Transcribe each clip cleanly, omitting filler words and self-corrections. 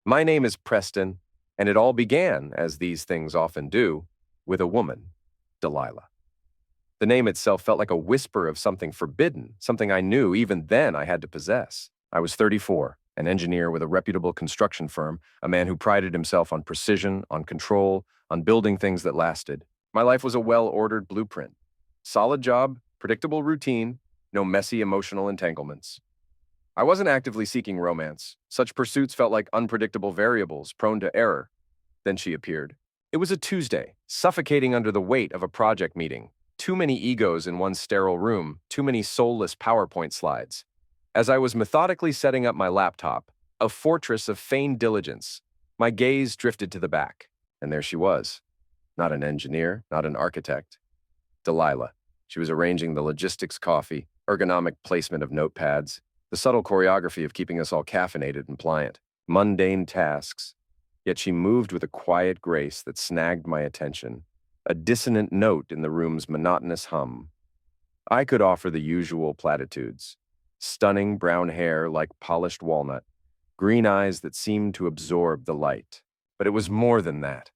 My name is Preston, and it all began, as these things often do, with a woman, Delilah. The name itself felt like a whisper of something forbidden, something I knew even then I had to possess. I was 34, an engineer with a reputable construction firm, a man who prided himself on precision, on control, on building things that lasted. My life was a well-ordered blueprint. Solid job, predictable routine, no messy emotional entanglements. I wasn't actively seeking romance. Such pursuits felt like unpredictable variables, prone to error. Then she appeared. It was a Tuesday, suffocating under the weight of a project meeting. Too many egos in one sterile room, too many soulless PowerPoint slides. As I was methodically setting up my laptop, a fortress of feigned diligence, my gaze drifted to the back. And there she was. Not an engineer, not an architect. Delilah. She was arranging the logistics coffee, ergonomic placement of notepads, the subtle choreography of keeping us all caffeinated and pliant. Mundane tasks. Yet she moved with a quiet grace that snagged my attention, a dissonant note in the room's monotonous hum. I could offer the usual platitudes. Stunning brown hair like polished walnut, green eyes that seemed to absorb the light. But it was more than that.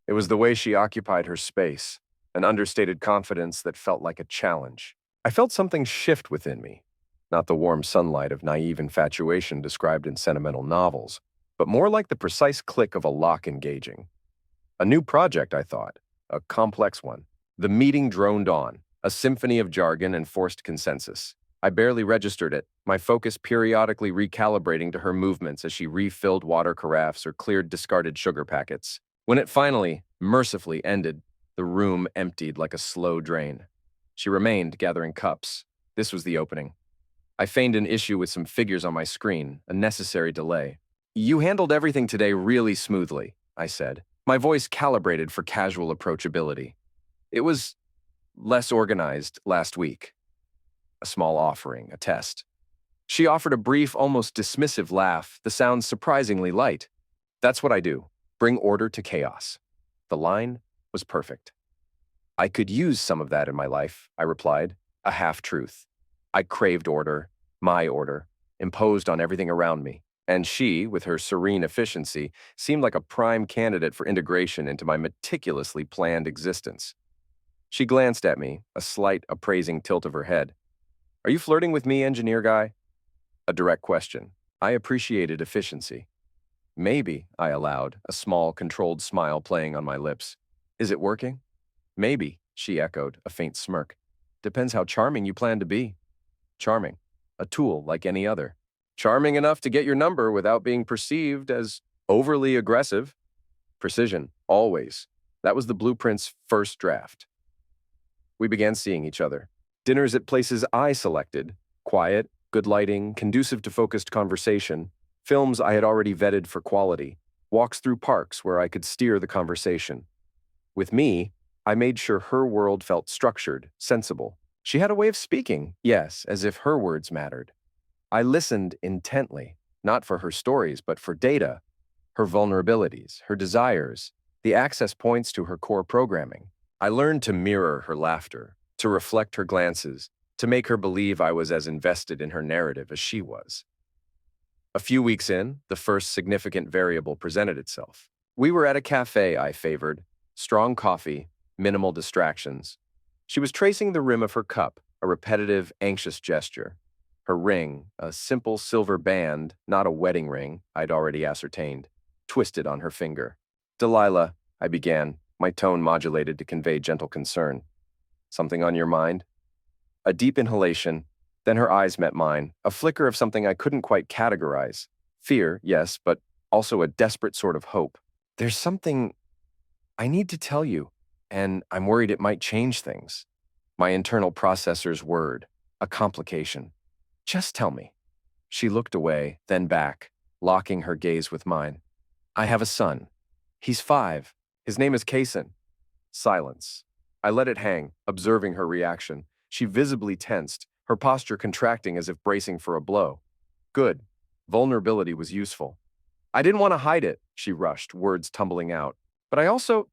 It was the way she occupied her space, an understated confidence that felt like a challenge. I felt something shift within me, not the warm sunlight of naive infatuation described in sentimental novels, but more like the precise click of a lock engaging. A new project, I thought, a complex one. The meeting droned on, a symphony of jargon and forced consensus. I barely registered it, my focus periodically recalibrating to her movements as she refilled water carafes or cleared discarded sugar packets. When it finally, mercifully ended, the room emptied like a slow drain. She remained, gathering cups. This was the opening. I feigned an issue with some figures on my screen, a necessary delay. "You handled everything today really smoothly," I said, my voice calibrated for casual approachability. "It was less organized last week." A small offering, a test. She offered a brief, almost dismissive laugh, the sound surprisingly light. "That's what I do, bring order to chaos." The line was perfect. "I could use some of that in my life," I replied, a half-truth. I craved order, my order, imposed on everything around me. And she, with her serene efficiency, seemed like a prime candidate for integration into my meticulously planned existence. She glanced at me, a slight, appraising tilt of her head. "Are you flirting with me, engineer guy?" A direct question. I appreciated efficiency. "Maybe," I allowed, a small, controlled smile playing on my lips. "Is it working?" "Maybe," she echoed, a faint smirk. "Depends how charming you plan to be." Charming. A tool like any other. Charming enough to get your number without being perceived as overly aggressive. Precision, always. That was the blueprint's first draft. We began seeing each other. Dinners at places I selected. Quiet, good lighting, conducive to focused conversation. Films I had already vetted for quality. Walks through parks where I could steer the conversation. With me, I made sure her world felt structured, sensible. She had a way of speaking, yes, as if her words mattered. I listened intently, not for her stories, but for data, her vulnerabilities, her desires, the access points to her core programming. I learned to mirror her laughter, to reflect her glances, to make her believe I was as invested in her narrative as she was. A few weeks in, the first significant variable presented itself. We were at a cafe I favored, strong coffee, minimal distractions. She was tracing the rim of her cup, a repetitive, anxious gesture. Her ring, a simple silver band, not a wedding ring, I'd already ascertained, twisted on her finger. "Delilah," I began, my tone modulated to convey gentle concern. "Something on your mind?" A deep inhalation, then her eyes met mine, a flicker of something I couldn't quite categorize. Fear, yes, but also a desperate sort of hope. "There's something I need to tell you, and I'm worried it might change things." My internal processor's word, a complication. "Just tell me." She looked away, then back, locking her gaze with mine. "I have a son. He's 5. His name is Kason." Silence. I let it hang, observing her reaction. She visibly tensed, her posture contracting as if bracing for a blow. Good. Vulnerability was useful. "I didn't want to hide it," she rushed, words tumbling out. "But I also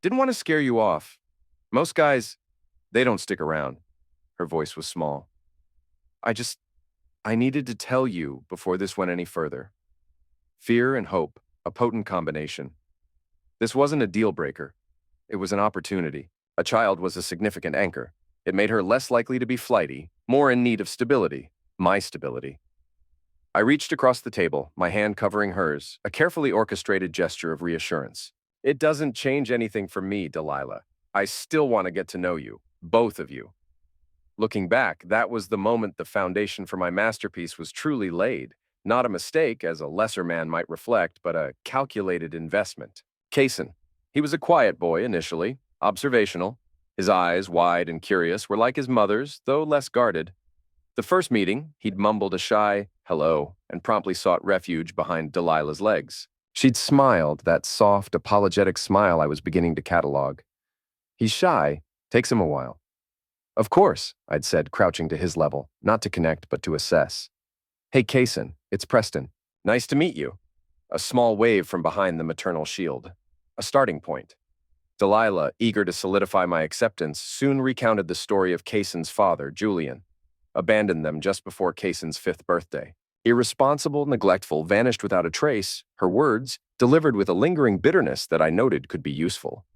didn't want to scare you off. Most guys, they don't stick around." Her voice was small. I needed to tell you before this went any further." Fear and hope, a potent combination. This wasn't a deal breaker. It was an opportunity. A child was a significant anchor. It made her less likely to be flighty, more in need of stability, my stability. I reached across the table, my hand covering hers, a carefully orchestrated gesture of reassurance. It doesn't change anything for me, Delilah. I still want to get to know you, both of you. Looking back, that was the moment the foundation for my masterpiece was truly laid. Not a mistake, as a lesser man might reflect, but a calculated investment. Kaysen. He was a quiet boy initially, observational. His eyes, wide and curious, were like his mother's, though less guarded. The first meeting, he'd mumbled a shy hello and promptly sought refuge behind Delilah's legs. She'd smiled, that soft, apologetic smile I was beginning to catalog. He's shy, takes him a while. Of course, I'd said, crouching to his level, not to connect but to assess. Hey, Kaysen, it's Preston. Nice to meet you. A small wave from behind the maternal shield. A starting point. Delilah, eager to solidify my acceptance, soon recounted the story of Kaysen's father, Julian. Abandoned them just before Kaysen's 5th birthday. Irresponsible, neglectful, vanished without a trace, her words, delivered with a lingering bitterness that I noted could be useful.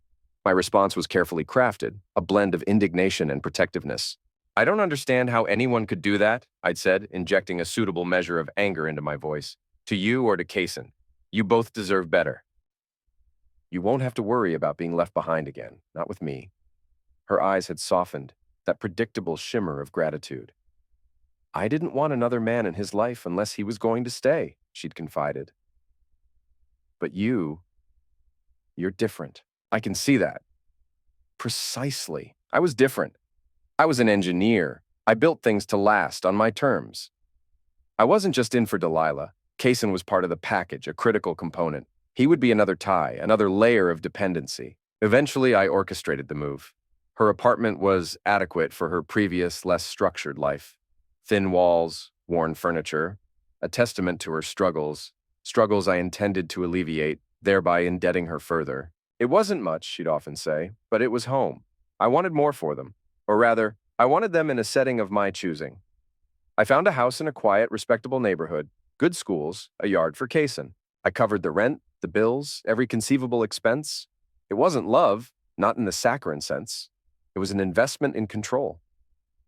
My response was carefully crafted, a blend of indignation and protectiveness. I don't understand how anyone could do that, I'd said, injecting a suitable measure of anger into my voice. To you or to Kaysen. You both deserve better. You won't have to worry about being left behind again, not with me. Her eyes had softened, that predictable shimmer of gratitude. I didn't want another man in his life unless he was going to stay, she'd confided. But you're different. I can see that. Precisely. I was different. I was an engineer. I built things to last on my terms. I wasn't just in for Delilah. Kaysen was part of the package, a critical component. He would be another tie, another layer of dependency. Eventually, I orchestrated the move. Her apartment was adequate for her previous, less structured life. Thin walls, worn furniture, a testament to her struggles I intended to alleviate, thereby indebting her further. It wasn't much, she'd often say, but it was home. I wanted more for them. Or rather, I wanted them in a setting of my choosing. I found a house in a quiet, respectable neighborhood, good schools, a yard for Kaysen. I covered the rent, the bills, every conceivable expense. It wasn't love, not in the saccharine sense. It was an investment in control.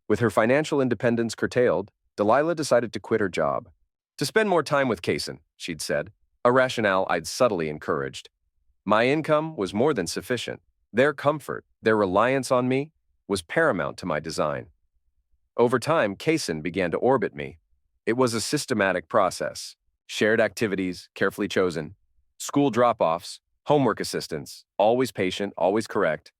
With her financial independence curtailed, Delilah decided to quit her job. To spend more time with Kaysen, she'd said, a rationale I'd subtly encouraged. My income was more than sufficient. Their comfort, their reliance on me, was paramount to my design. Over time, Kaysen began to orbit me. It was a systematic process. Shared activities, carefully chosen. School drop-offs, homework assistance, always patient, always correct.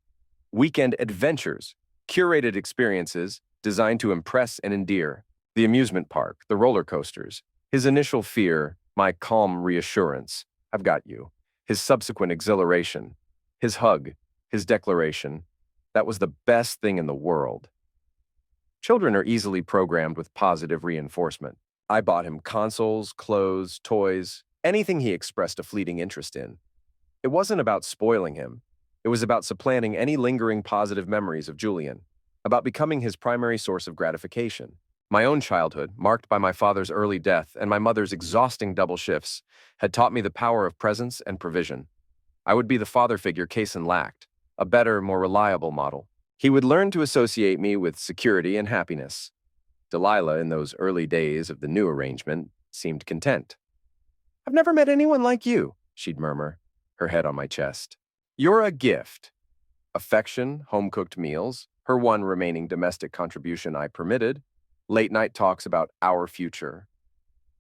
Weekend adventures, curated experiences designed to impress and endear. The amusement park, the roller coasters. His initial fear, my calm reassurance, I've got you. His subsequent exhilaration, his hug, his declaration, that was the best thing in the world. Children are easily programmed with positive reinforcement. I bought him consoles, clothes, toys, anything he expressed a fleeting interest in. It wasn't about spoiling him. It was about supplanting any lingering positive memories of Julian, about becoming his primary source of gratification. My own childhood, marked by my father's early death and my mother's exhausting double shifts, had taught me the power of presence and provision. I would be the father figure Kaysen lacked, a better, more reliable model. He would learn to associate me with security and happiness. Delilah, in those early days of the new arrangement, seemed content. I've never met anyone like you, she'd murmur, her head on my chest. You're a gift. Affection, home-cooked meals, her one remaining domestic contribution I permitted, late-night talks about our future.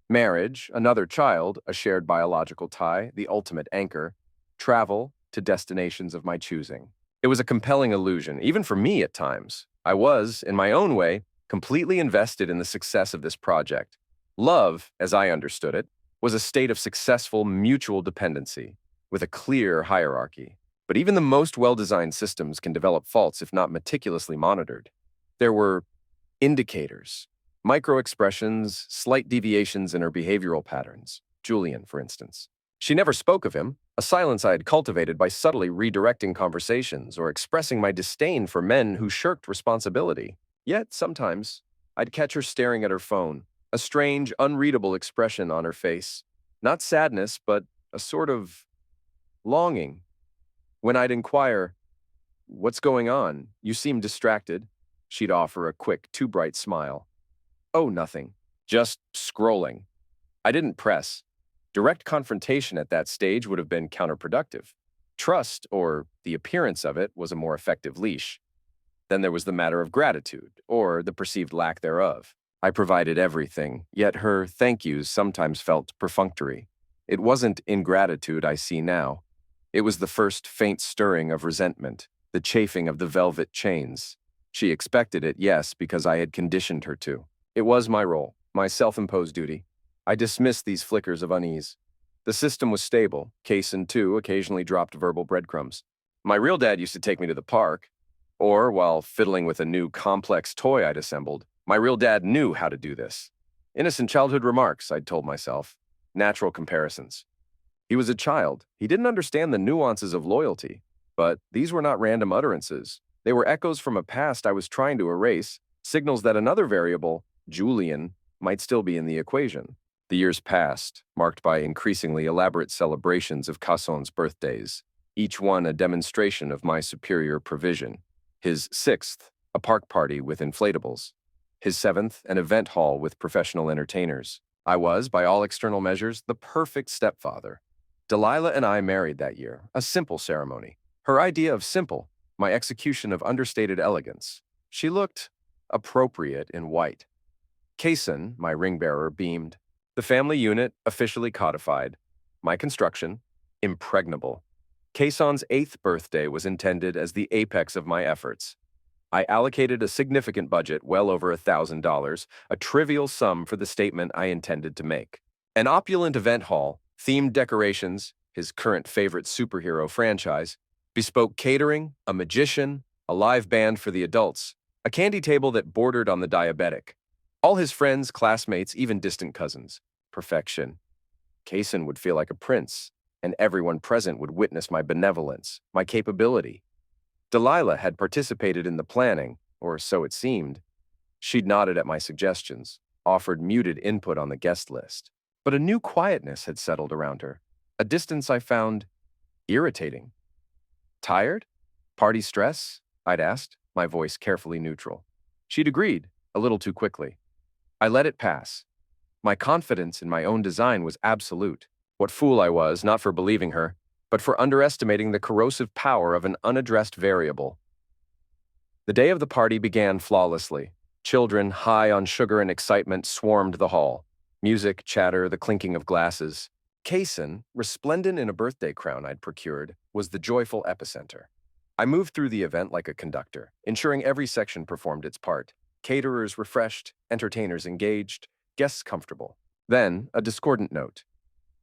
Marriage, another child, a shared biological tie, the ultimate anchor. Travel to destinations of my choosing. It was a compelling illusion, even for me at times. I was, in my own way, completely invested in the success of this project. Love, as I understood it, was a state of successful mutual dependency, with a clear hierarchy. But even the most well-designed systems can develop faults if not meticulously monitored. There were indicators, micro-expressions, slight deviations in her behavioral patterns. Julian, for instance. She never spoke of him, a silence I had cultivated by subtly redirecting conversations or expressing my disdain for men who shirked responsibility. Yet, sometimes, I'd catch her staring at her phone, a strange, unreadable expression on her face. Not sadness, but a sort of longing. When I'd inquire, "What's going on? You seem distracted," she'd offer a quick, too bright smile. "Oh, nothing. Just scrolling." I didn't press. Direct confrontation at that stage would have been counterproductive. Trust, or the appearance of it, was a more effective leash. Then there was the matter of gratitude, or the perceived lack thereof. I provided everything, yet her thank yous sometimes felt perfunctory. It wasn't ingratitude I see now. It was the first faint stirring of resentment, the chafing of the velvet chains. She expected it, yes, because I had conditioned her to. It was my role, my self-imposed duty. I dismissed these flickers of unease. The system was stable. Kaysen, too, occasionally dropped verbal breadcrumbs. My real dad used to take me to the park, or, while fiddling with a new complex toy I'd assembled, my real dad knew how to do this. Innocent childhood remarks, I'd told myself. Natural comparisons. He was a child. He didn't understand the nuances of loyalty. But these were not random utterances. They were echoes from a past I was trying to erase, signals that another variable, Julian, might still be in the equation. The years passed, marked by increasingly elaborate celebrations of Casson's birthdays, each one a demonstration of my superior provision. His sixth, a park party with inflatables. His seventh, an event hall with professional entertainers. I was, by all external measures, the perfect stepfather. Delilah and I married that year, a simple ceremony. Her idea of simple, my execution of understated elegance. She looked appropriate in white. Kaysen, my ring-bearer, beamed. The family unit officially codified. My construction, impregnable. Kayson's 8th birthday was intended as the apex of my efforts. I allocated a significant budget, well over $1,000, a trivial sum for the statement I intended to make. An opulent event hall, themed decorations, his current favorite superhero franchise, bespoke catering, a magician, a live band for the adults, a candy table that bordered on the diabetic. All his friends, classmates, even distant cousins. Perfection. Kaysen would feel like a prince, and everyone present would witness my benevolence, my capability. Delilah had participated in the planning, or so it seemed. She'd nodded at my suggestions, offered muted input on the guest list. But a new quietness had settled around her, a distance I found irritating. "Tired? Party stress?" I'd asked, my voice carefully neutral. She'd agreed, a little too quickly. I let it pass. My confidence in my own design was absolute. What fool I was, not for believing her, but for underestimating the corrosive power of an unaddressed variable. The day of the party began flawlessly. Children, high on sugar and excitement, swarmed the hall. Music, chatter, the clinking of glasses. Kaysen, resplendent in a birthday crown I'd procured, was the joyful epicenter. I moved through the event like a conductor, ensuring every section performed its part. Caterers refreshed, entertainers engaged, guests comfortable. Then, a discordant note.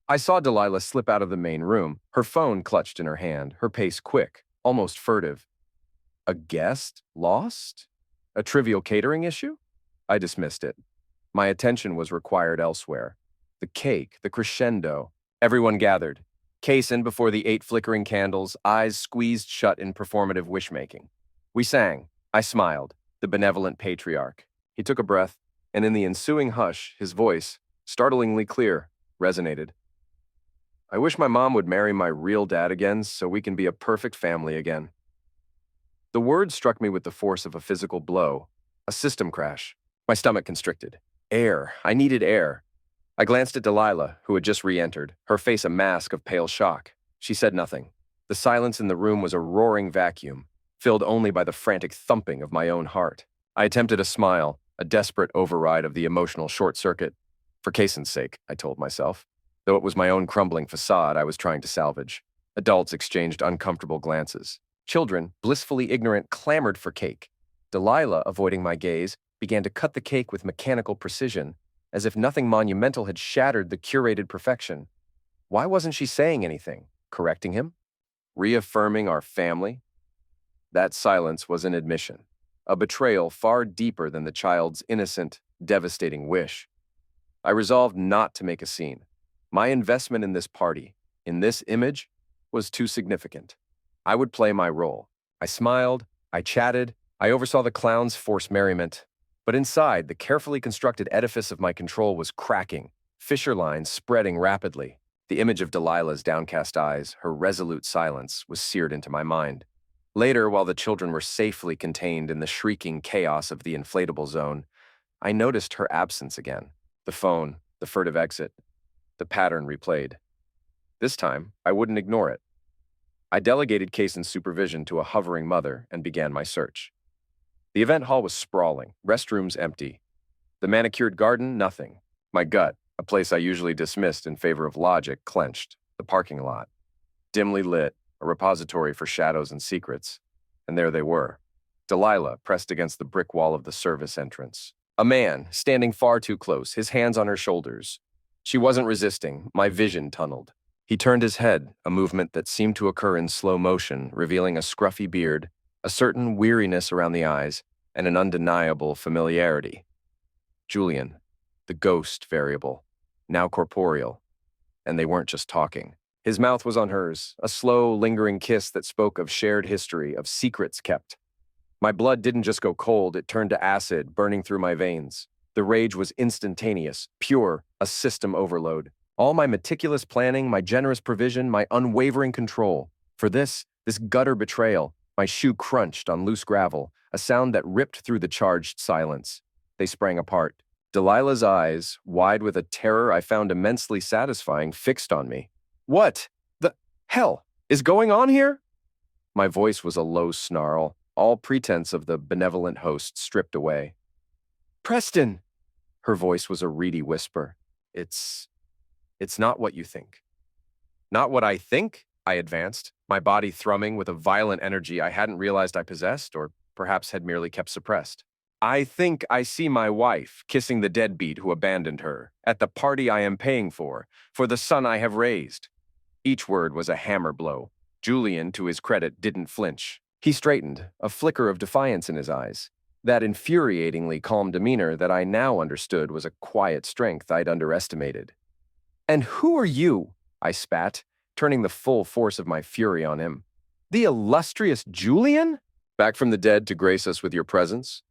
I saw Delilah slip out of the main room, her phone clutched in her hand, her pace quick, almost furtive. A guest lost? A trivial catering issue? I dismissed it. My attention was required elsewhere. The cake, the crescendo. Everyone gathered. Kaysen before the 8 flickering candles, eyes squeezed shut in performative wish-making. We sang. I smiled, the benevolent patriarch. He took a breath, and in the ensuing hush, his voice, startlingly clear, resonated. "I wish my mom would marry my real dad again so we can be a perfect family again." The word struck me with the force of a physical blow, a system crash. My stomach constricted. Air. I needed air. I glanced at Delilah, who had just re-entered, her face a mask of pale shock. She said nothing. The silence in the room was a roaring vacuum, filled only by the frantic thumping of my own heart. I attempted a smile, a desperate override of the emotional short-circuit. For Kaysen's sake, I told myself. Though it was my own crumbling facade I was trying to salvage. Adults exchanged uncomfortable glances. Children, blissfully ignorant, clamored for cake. Delilah, avoiding my gaze, began to cut the cake with mechanical precision, as if nothing monumental had shattered the curated perfection. Why wasn't she saying anything? Correcting him? Reaffirming our family? That silence was an admission, a betrayal far deeper than the child's innocent, devastating wish. I resolved not to make a scene. My investment in this party, in this image, was too significant. I would play my role. I smiled, I chatted, I oversaw the clowns' forced merriment. But inside, the carefully constructed edifice of my control was cracking, fisher lines spreading rapidly. The image of Delilah's downcast eyes, her resolute silence, was seared into my mind. Later, while the children were safely contained in the shrieking chaos of the inflatable zone, I noticed her absence again. The phone, the furtive exit, the pattern replayed. This time, I wouldn't ignore it. I delegated Kayson's supervision to a hovering mother and began my search. The event hall was sprawling, restrooms empty. The manicured garden, nothing. My gut, a place I usually dismissed in favor of logic, clenched. The parking lot, dimly lit, a repository for shadows and secrets. And there they were. Delilah pressed against the brick wall of the service entrance. A man, standing far too close, his hands on her shoulders. She wasn't resisting, my vision tunneled. He turned his head, a movement that seemed to occur in slow motion, revealing a scruffy beard, a certain weariness around the eyes, and an undeniable familiarity. Julian, the ghost variable, now corporeal. And they weren't just talking. His mouth was on hers, a slow, lingering kiss that spoke of shared history, of secrets kept. My blood didn't just go cold, it turned to acid, burning through my veins. The rage was instantaneous, pure, a system overload. All my meticulous planning, my generous provision, my unwavering control. For this gutter betrayal, my shoe crunched on loose gravel, a sound that ripped through the charged silence. They sprang apart. Delilah's eyes, wide with a terror I found immensely satisfying, fixed on me. What the hell is going on here? My voice was a low snarl, all pretense of the benevolent host stripped away. Preston! Her voice was a reedy whisper. It's not what you think. Not what I think? I advanced, my body thrumming with a violent energy I hadn't realized I possessed, or perhaps had merely kept suppressed. I think I see my wife kissing the deadbeat who abandoned her, at the party I am paying for the son I have raised. Each word was a hammer blow. Julian, to his credit, didn't flinch. He straightened, a flicker of defiance in his eyes. That infuriatingly calm demeanor that I now understood was a quiet strength I'd underestimated. And who are you? I spat, turning the full force of my fury on him. The illustrious Julian? Back from the dead to grace us with your presence?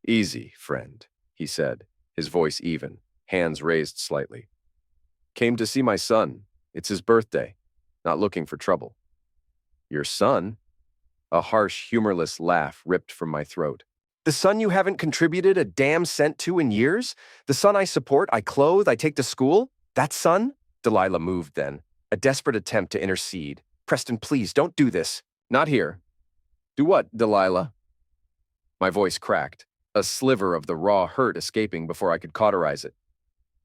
Easy, friend, he said, his voice even, hands raised slightly. Came to see my son. It's his birthday. Not looking for trouble. Your son? A harsh, humorless laugh ripped from my throat. The son you haven't contributed a damn cent to in years? The son I support, I clothe, I take to school? That son? Delilah moved then, a desperate attempt to intercede. Preston, please, don't do this. Not here. Do what, Delilah? My voice cracked, a sliver of the raw hurt escaping before I could cauterize it.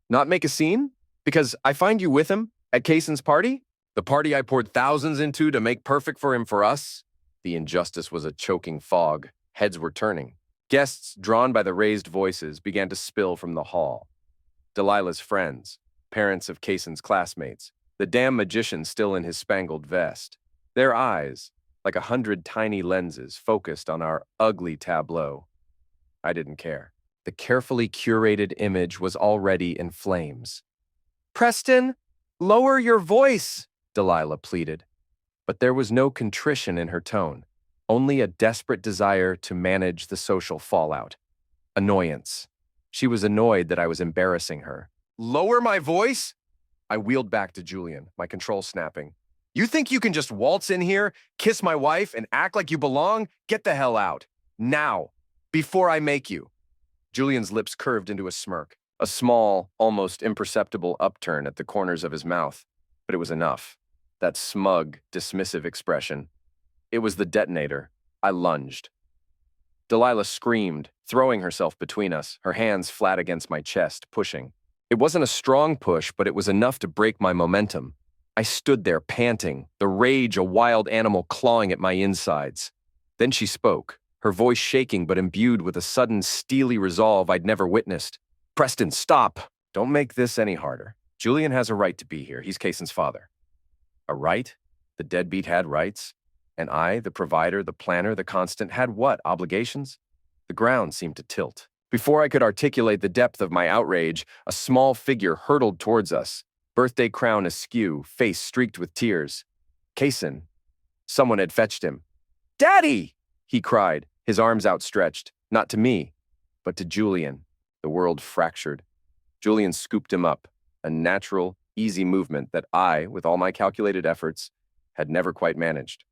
Not make a scene? Because I find you with him at Kayson's party? The party I poured thousands into to make perfect for him for us? The injustice was a choking fog. Heads were turning. Guests, drawn by the raised voices, began to spill from the hall. Delilah's friends, parents of Kayson's classmates, the damn magician still in his spangled vest. Their eyes, like 100 tiny lenses, focused on our ugly tableau. I didn't care. The carefully curated image was already in flames. Preston, lower your voice, Delilah pleaded. But there was no contrition in her tone, only a desperate desire to manage the social fallout. Annoyance. She was annoyed that I was embarrassing her. Lower my voice? I wheeled back to Julian, my control snapping. You think you can just waltz in here, kiss my wife, and act like you belong? Get the hell out. Now. Before I make you. Julian's lips curved into a smirk, a small, almost imperceptible upturn at the corners of his mouth. But it was enough. That smug, dismissive expression. It was the detonator. I lunged. Delilah screamed, throwing herself between us, her hands flat against my chest, pushing. It wasn't a strong push, but it was enough to break my momentum. I stood there panting, the rage a wild animal clawing at my insides. Then she spoke, her voice shaking but imbued with a sudden steely resolve I'd never witnessed. Preston, stop! Don't make this any harder. Julian has a right to be here. He's Kayson's father. A right? The deadbeat had rights? And I, the provider, the planner, the constant, had what? Obligations? The ground seemed to tilt. Before I could articulate the depth of my outrage, a small figure hurtled towards us, birthday crown askew, face streaked with tears. Kayson. Someone had fetched him. Daddy! He cried, his arms outstretched, not to me, but to Julian. The world fractured. Julian scooped him up, a natural, easy movement that I, with all my calculated efforts, had never quite managed.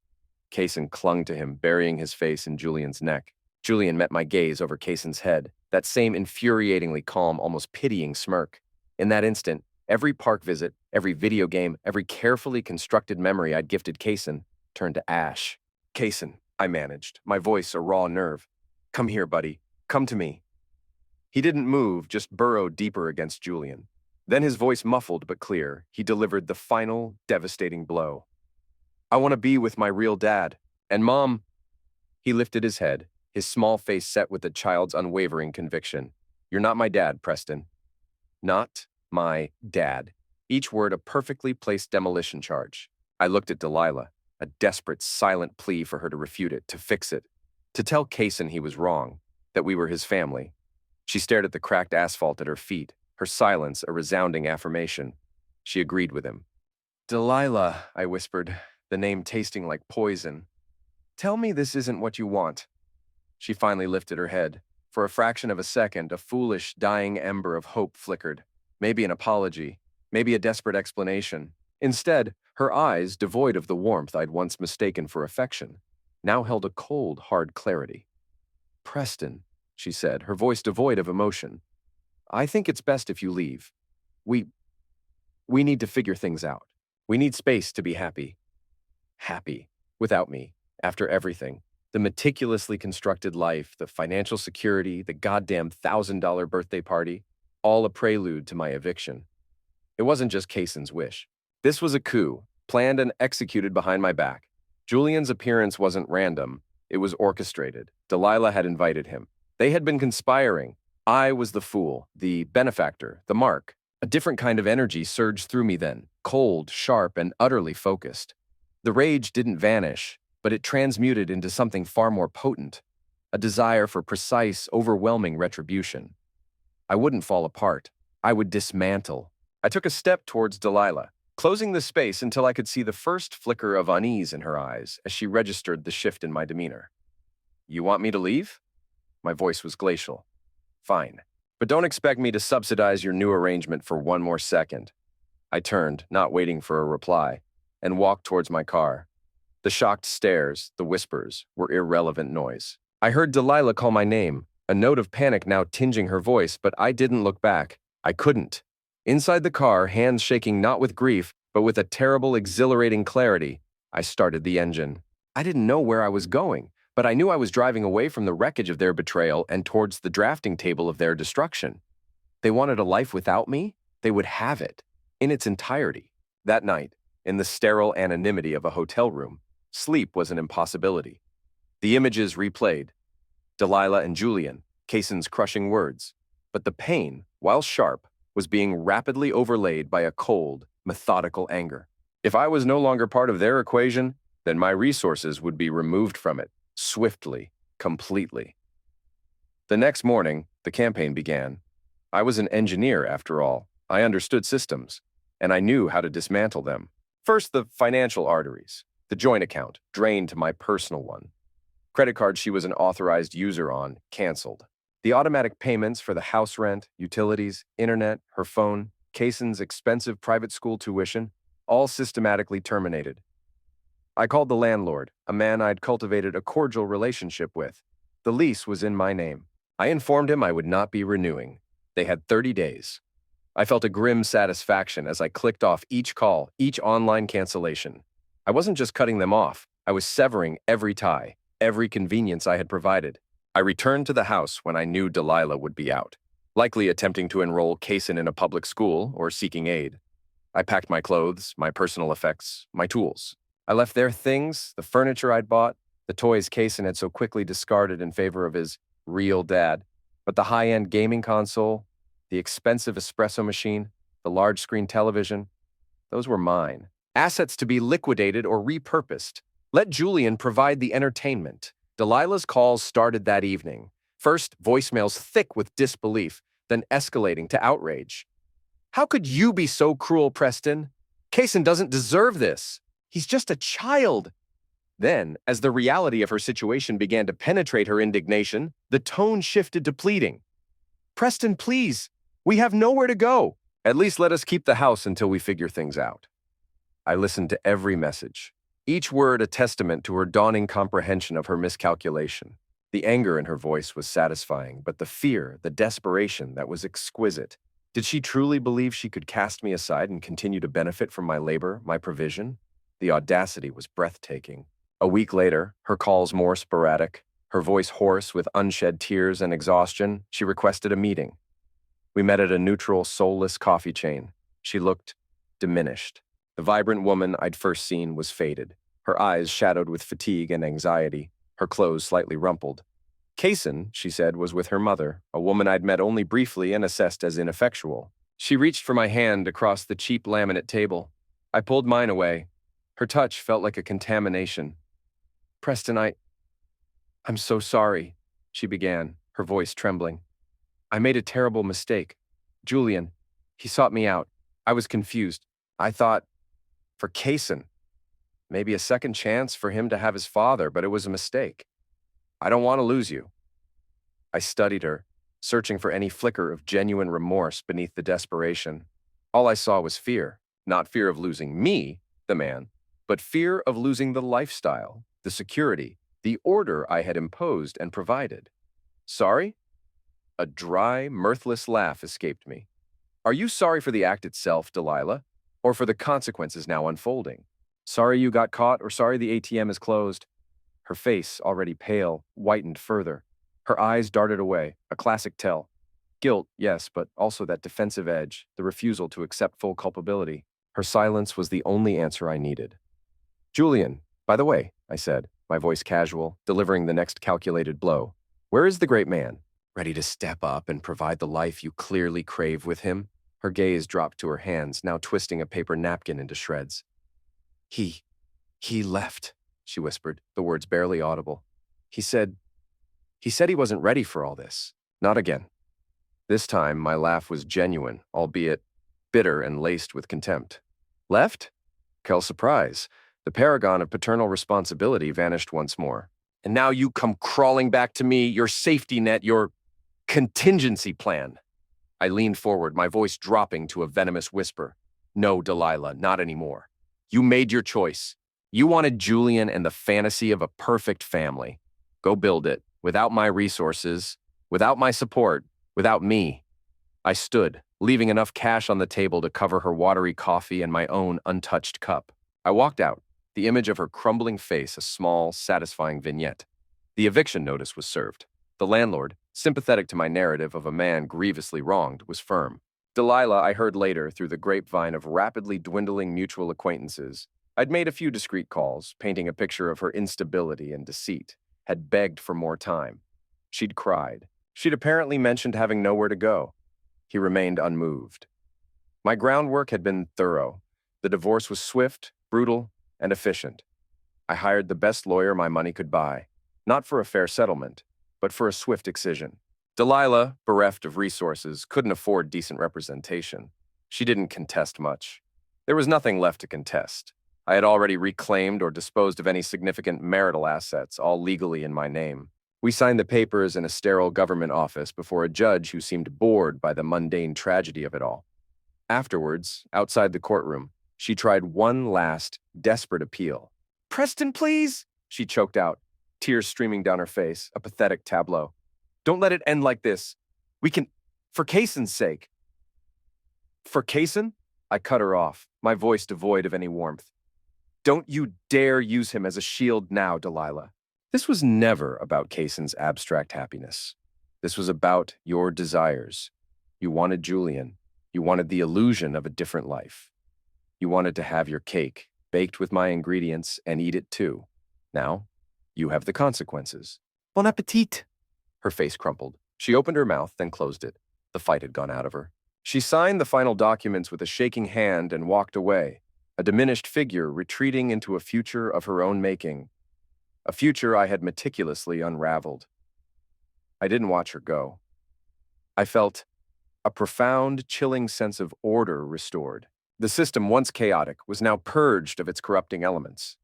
Kaysen clung to him, burying his face in Julian's neck. Julian met my gaze over Kaysen's head, that same infuriatingly calm, almost pitying smirk. In that instant, every park visit, every video game, every carefully constructed memory I'd gifted Kaysen turned to ash. Kaysen, I managed, my voice a raw nerve. Come here, buddy. Come to me. He didn't move, just burrowed deeper against Julian. Then his voice muffled but clear, he delivered the final, devastating blow. I want to be with my real dad. And Mom. He lifted his head, his small face set with a child's unwavering conviction. You're not my dad, Preston. Not my dad. Each word a perfectly placed demolition charge. I looked at Delilah, a desperate, silent plea for her to refute it, to fix it, to tell Kaysen he was wrong, that we were his family. She stared at the cracked asphalt at her feet, her silence a resounding affirmation. She agreed with him. Delilah, I whispered, the name tasting like poison. Tell me this isn't what you want. She finally lifted her head. For a fraction of a second, a foolish, dying ember of hope flickered. Maybe an apology, maybe a desperate explanation. Instead, her eyes, devoid of the warmth I'd once mistaken for affection, now held a cold, hard clarity. Preston, she said, her voice devoid of emotion. I think it's best if you leave. We need to figure things out. We need space to be happy. Happy. Without me. After everything. The meticulously constructed life, the financial security, the goddamn $1,000 birthday party, all a prelude to my eviction. It wasn't just Kaysen's wish. This was a coup, planned and executed behind my back. Julian's appearance wasn't random. It was orchestrated. Delilah had invited him. They had been conspiring. I was the fool, the benefactor, the mark. A different kind of energy surged through me then, cold, sharp, and utterly focused. The rage didn't vanish, but it transmuted into something far more potent, a desire for precise, overwhelming retribution. I wouldn't fall apart. I would dismantle. I took a step towards Delilah, closing the space until I could see the first flicker of unease in her eyes as she registered the shift in my demeanor. You want me to leave? My voice was glacial. Fine. But don't expect me to subsidize your new arrangement for one more second. I turned, not waiting for a reply, and walked towards my car. The shocked stares, the whispers, were irrelevant noise. I heard Delilah call my name, a note of panic now tinging her voice, but I didn't look back. I couldn't. Inside the car, hands shaking not with grief, but with a terrible, exhilarating clarity, I started the engine. I didn't know where I was going, but I knew I was driving away from the wreckage of their betrayal and towards the drafting table of their destruction. They wanted a life without me? They would have it, in its entirety. That night, in the sterile anonymity of a hotel room, sleep was an impossibility. The images replayed. Delilah and Julian, Kaysen's crushing words. But the pain, while sharp, was being rapidly overlaid by a cold, methodical anger. If I was no longer part of their equation, then my resources would be removed from it, swiftly, completely. The next morning, the campaign began. I was an engineer, after all. I understood systems, and I knew how to dismantle them. First, the financial arteries. The joint account, drained to my personal one. Credit card she was an authorized user on, canceled. The automatic payments for the house rent, utilities, internet, her phone, Kaysen's expensive private school tuition, all systematically terminated. I called the landlord, a man I'd cultivated a cordial relationship with. The lease was in my name. I informed him I would not be renewing. They had 30 days. I felt a grim satisfaction as I clicked off each call, each online cancellation. I wasn't just cutting them off. I was severing every tie, every convenience I had provided. I returned to the house when I knew Delilah would be out, likely attempting to enroll Kaysen in a public school or seeking aid. I packed my clothes, my personal effects, my tools. I left their things, the furniture I'd bought, the toys Kaysen had so quickly discarded in favor of his real dad. But the high-end gaming console, the expensive espresso machine, the large-screen television, those were mine. Assets to be liquidated or repurposed. Let Julian provide the entertainment. Delilah's calls started that evening. First, voicemails thick with disbelief, then escalating to outrage. How could you be so cruel, Preston? Kaysen doesn't deserve this. He's just a child. Then, as the reality of her situation began to penetrate her indignation, the tone shifted to pleading. Preston, please. We have nowhere to go. At least let us keep the house until we figure things out. I listened to every message, each word a testament to her dawning comprehension of her miscalculation. The anger in her voice was satisfying, but the fear, the desperation, that was exquisite. Did she truly believe she could cast me aside and continue to benefit from my labor, my provision? The audacity was breathtaking. A week later, her calls more sporadic, her voice hoarse with unshed tears and exhaustion, she requested a meeting. We met at a neutral, soulless coffee chain. She looked diminished. The vibrant woman I'd first seen was faded, her eyes shadowed with fatigue and anxiety, her clothes slightly rumpled. Kaysen, she said, was with her mother, a woman I'd met only briefly and assessed as ineffectual. She reached for my hand across the cheap laminate table. I pulled mine away. Her touch felt like a contamination. Preston, I'm so sorry, she began, her voice trembling. I made a terrible mistake. Julian, he sought me out. I was confused. I thought, for Kaysen, maybe a second chance for him to have his father, but it was a mistake. I don't want to lose you. I studied her, searching for any flicker of genuine remorse beneath the desperation. All I saw was fear, not fear of losing me, the man, but fear of losing the lifestyle, the security, the order I had imposed and provided. Sorry? A dry, mirthless laugh escaped me. Are you sorry for the act itself, Delilah, or for the consequences now unfolding? Sorry you got caught, or sorry the ATM is closed? Her face, already pale, whitened further. Her eyes darted away, a classic tell. Guilt, yes, but also that defensive edge, the refusal to accept full culpability. Her silence was the only answer I needed. Julian, by the way, I said, my voice casual, delivering the next calculated blow. Where is the great man? Ready to step up and provide the life you clearly crave with him? Her gaze dropped to her hands, now twisting a paper napkin into shreds. He left, she whispered, the words barely audible. He said he wasn't ready for all this. Not again. This time, my laugh was genuine, albeit bitter and laced with contempt. Left? Quelle surprise. The paragon of paternal responsibility vanished once more. And now you come crawling back to me, your safety net, your contingency plan. I leaned forward, my voice dropping to a venomous whisper. No, Delilah, not anymore. You made your choice. You wanted Julian and the fantasy of a perfect family. Go build it, without my resources, without my support, without me. I stood, leaving enough cash on the table to cover her watery coffee and my own untouched cup. I walked out, the image of her crumbling face a small, satisfying vignette. The eviction notice was served. The landlord, sympathetic to my narrative of a man grievously wronged, was firm. Delilah, I heard later through the grapevine of rapidly dwindling mutual acquaintances. I'd made a few discreet calls, painting a picture of her instability and deceit, had begged for more time. She'd cried. She'd apparently mentioned having nowhere to go. He remained unmoved. My groundwork had been thorough. The divorce was swift, brutal, and efficient. I hired the best lawyer my money could buy, not for a fair settlement, but for a swift excision. Delilah, bereft of resources, couldn't afford decent representation. She didn't contest much. There was nothing left to contest. I had already reclaimed or disposed of any significant marital assets, all legally in my name. We signed the papers in a sterile government office before a judge who seemed bored by the mundane tragedy of it all. Afterwards, outside the courtroom, she tried one last, desperate appeal. Preston, please, she choked out, tears streaming down her face, a pathetic tableau. Don't let it end like this. We can, for Kaysen's sake. For Kaysen? I cut her off, my voice devoid of any warmth. Don't you dare use him as a shield now, Delilah. This was never about Kaysen's abstract happiness. This was about your desires. You wanted Julian. You wanted the illusion of a different life. You wanted to have your cake, baked with my ingredients, and eat it too. Now, you have the consequences. Bon appetit! Her face crumpled. She opened her mouth, then closed it. The fight had gone out of her. She signed the final documents with a shaking hand and walked away, a diminished figure retreating into a future of her own making, a future I had meticulously unraveled. I didn't watch her go. I felt a profound, chilling sense of order restored. The system, once chaotic, was now purged of its corrupting elements.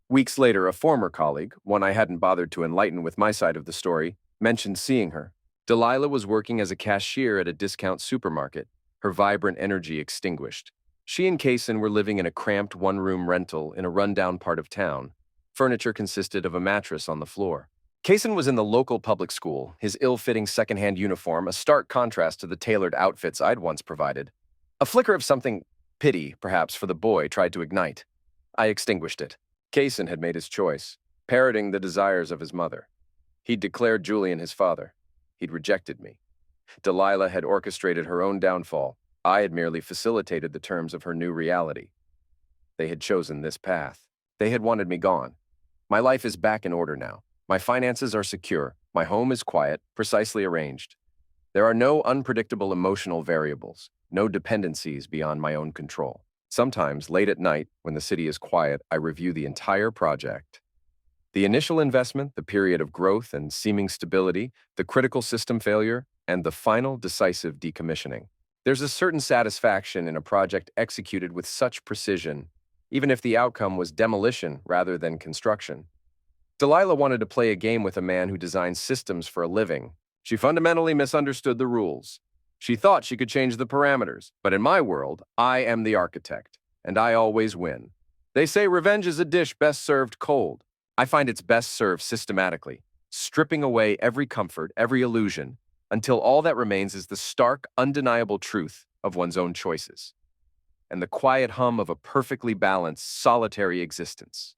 Weeks later, a former colleague, one I hadn't bothered to enlighten with my side of the story, mentioned seeing her. Delilah was working as a cashier at a discount supermarket. her vibrant energy extinguished. She and Kaysen were living in a cramped one-room rental in a rundown part of town. Furniture consisted of a mattress on the floor. Kaysen was in the local public school, his ill-fitting second-hand uniform a stark contrast to the tailored outfits I'd once provided. A flicker of something, pity, perhaps, for the boy tried to ignite. I extinguished it. Kaysen had made his choice, parroting the desires of his mother. He'd declared Julian his father. He'd rejected me. Delilah had orchestrated her own downfall. I had merely facilitated the terms of her new reality. They had chosen this path. They had wanted me gone. My life is back in order now. My finances are secure. My home is quiet, precisely arranged. There are no unpredictable emotional variables, no dependencies beyond my own control. Sometimes, late at night, when the city is quiet, I review the entire project. The initial investment, the period of growth and seeming stability, the critical system failure, and the final decisive decommissioning. There's a certain satisfaction in a project executed with such precision, even if the outcome was demolition rather than construction. Delilah wanted to play a game with a man who designs systems for a living. She fundamentally misunderstood the rules. She thought she could change the parameters, but in my world, I am the architect, and I always win. They say revenge is a dish best served cold. I find it's best served systematically, stripping away every comfort, every illusion, until all that remains is the stark, undeniable truth of one's own choices, and the quiet hum of a perfectly balanced, solitary existence.